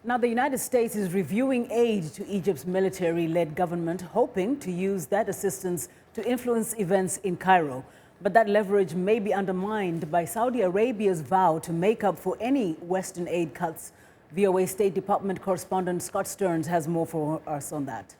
Now, the United States is reviewing aid to Egypt's military-led government, hoping to use that assistance to influence events in Cairo. But that leverage may be undermined by Saudi Arabia's vow to make up for any Western aid cuts. VOA State Department correspondent Scott Stearns has more for us on that.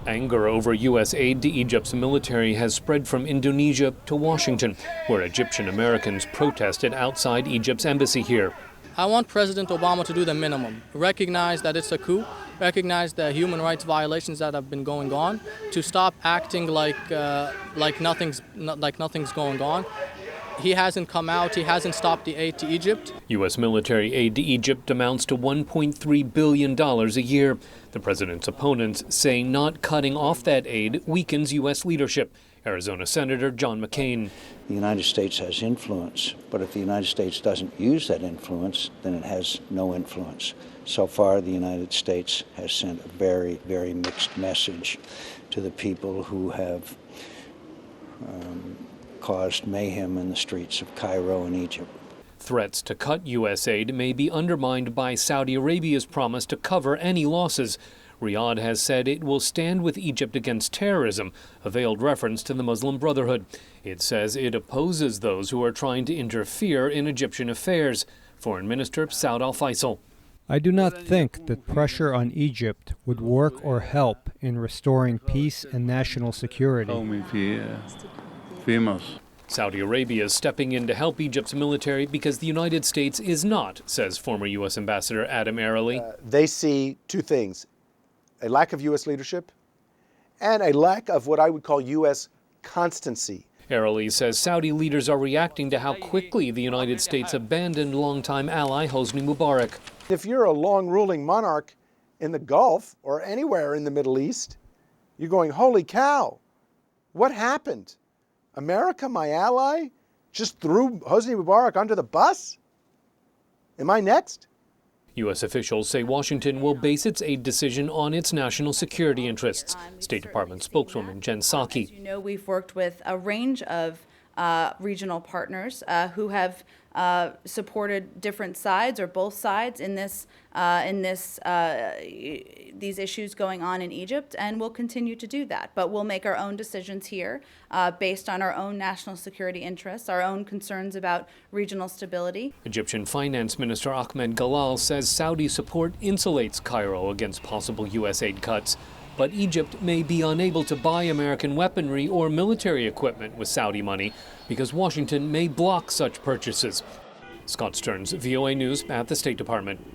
Anger over U.S. aid to Egypt's military has spread from Indonesia to Washington, where Egyptian Americans protested outside Egypt's embassy here. I want President Obama to do the minimum, recognize that it's a coup, recognize the human rights violations that have been going on, to stop acting like nothing's going on. He hasn't come out, he hasn't stopped the aid to Egypt. U.S. military aid to Egypt amounts to $1.3 billion a year. The president's opponents say not cutting off that aid weakens U.S. leadership. Arizona Senator John McCain. The United States has influence, but if the United States doesn't use that influence, then it has no influence. So far, the United States has sent a very, very mixed message to the people who have caused mayhem in the streets of Cairo and Egypt. Threats to cut U.S. aid may be undermined by Saudi Arabia's promise to cover any losses. Riyadh has said it will stand with Egypt against terrorism, a veiled reference to the Muslim Brotherhood. It says it opposes those who are trying to interfere in Egyptian affairs. Foreign Minister Saud al-Faisal. I do not think that pressure on Egypt would work or help in restoring peace and national security. Saudi Arabia is stepping in to help Egypt's military because the United States is not, says former U.S. Ambassador Adam Arely. They see two things: a lack of U.S. leadership and a lack of what I would call U.S. constancy. Arely says Saudi leaders are reacting to how quickly the United States abandoned longtime ally Hosni Mubarak. If you're a long-ruling monarch in the Gulf or anywhere in the Middle East, you're going, holy cow, what happened? America, my ally, just threw Hosni Mubarak under the bus? Am I next? U.S. officials say Washington will base its aid decision on its national security interests. State Department spokeswoman Jen Psaki. As you know, we've worked with a range of regional partners who have supported different sides or both sides in these issues going on in Egypt, and we'll continue to do that. But we'll make our own decisions here based on our own national security interests, our own concerns about regional stability. Egyptian Finance Minister Ahmed Galal says Saudi support insulates Cairo against possible U.S. aid cuts. But Egypt may be unable to buy American weaponry or military equipment with Saudi money because Washington may block such purchases. Scott Stearns, VOA News at the State Department.